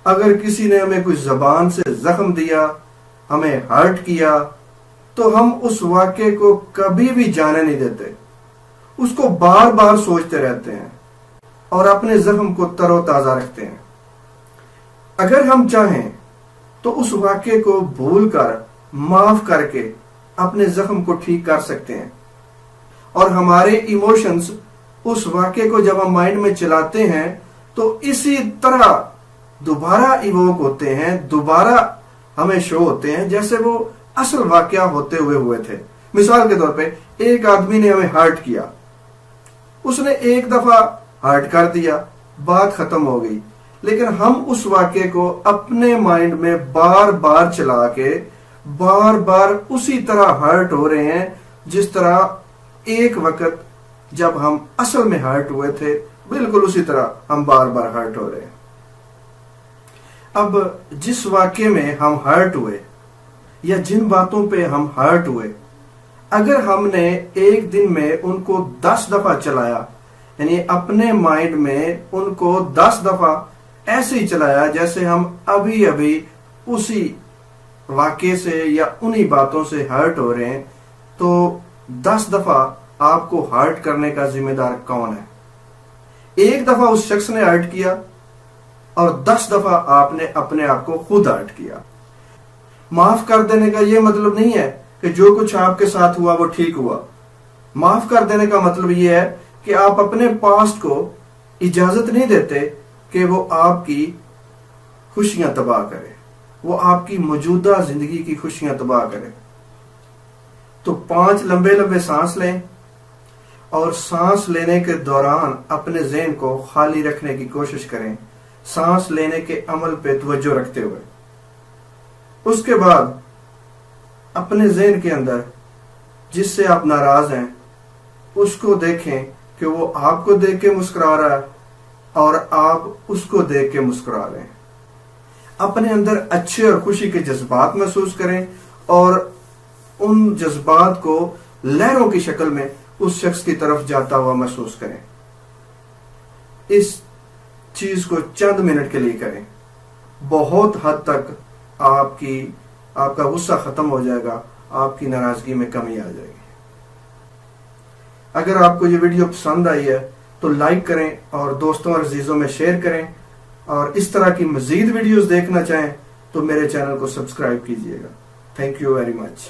اگر کسی نے ہمیں کوئی زبان سے زخم دیا، ہمیں ہرٹ کیا، تو ہم اس واقعے کو کبھی بھی جانے نہیں دیتے، اس کو بار بار سوچتے رہتے ہیں اور اپنے زخم کو تر و تازہ رکھتے ہیں۔ اگر ہم چاہیں تو اس واقعے کو بھول کر، معاف کر کے اپنے زخم کو ٹھیک کر سکتے ہیں، اور ہمارے ایموشنز اس واقعے کو جب ہم مائنڈ میں چلاتے ہیں تو اسی طرح دوبارہ ایووک ہوتے ہیں، دوبارہ ہمیں شو ہوتے ہیں جیسے وہ اصل واقعہ ہوئے تھے۔ مثال کے طور پہ ایک آدمی نے ہمیں ہرٹ کیا، اس نے ایک دفعہ ہرٹ کر دیا، بات ختم ہو گئی، لیکن ہم اس واقعے کو اپنے مائنڈ میں بار بار چلا کے بار بار اسی طرح ہرٹ ہو رہے ہیں جس طرح ایک وقت جب ہم اصل میں ہرٹ ہوئے تھے، بالکل اسی طرح ہم بار بار ہرٹ ہو رہے ہیں۔ اب جس واقعے میں ہم ہرٹ ہوئے یا جن باتوں پہ ہم ہرٹ ہوئے، اگر ہم نے ایک دن میں ان کو 10 دفعہ چلایا، یعنی اپنے مائنڈ میں ان کو 10 دفعہ ایسے ہی چلایا جیسے ہم ابھی ابھی اسی واقعے سے یا انہی باتوں سے ہرٹ ہو رہے ہیں، تو 10 دفعہ آپ کو ہرٹ کرنے کا ذمہ دار کون ہے؟ ایک دفعہ اس شخص نے ہرٹ کیا اور 10 دفعہ آپ نے اپنے آپ کو خود ہرٹ کیا۔ معاف کر دینے کا یہ مطلب نہیں ہے کہ جو کچھ آپ کے ساتھ ہوا وہ ٹھیک ہوا۔ معاف کر دینے کا مطلب یہ ہے کہ آپ اپنے پاسٹ کو اجازت نہیں دیتے کہ وہ آپ کی خوشیاں تباہ کرے، وہ آپ کی موجودہ زندگی کی خوشیاں تباہ کرے۔ تو 5 لمبے لمبے سانس لیں، اور سانس لینے کے دوران اپنے ذہن کو خالی رکھنے کی کوشش کریں، سانس لینے کے عمل پہ توجہ رکھتے ہوئے۔ اس کے بعد اپنے ذہن کے اندر جس سے آپ ناراض ہیں اس کو دیکھیں کہ وہ آپ کو دیکھ کے مسکرا رہا ہے اور آپ اس کو دیکھ کے مسکرا رہے ہیں۔ اپنے اندر اچھے اور خوشی کے جذبات محسوس کریں اور ان جذبات کو لہروں کی شکل میں اس شخص کی طرف جاتا ہوا محسوس کریں۔ اس چیز کو چند منٹ کے لیے کریں، بہت حد تک آپ کا غصہ ختم ہو جائے گا، آپ کی ناراضگی میں کمی آ جائے گی۔ اگر آپ کو یہ ویڈیو پسند آئی ہے تو لائک کریں اور دوستوں اور عزیزوں میں شیئر کریں، اور اس طرح کی مزید ویڈیوز دیکھنا چاہیں تو میرے چینل کو سبسکرائب کیجئے گا۔ Thank you very much.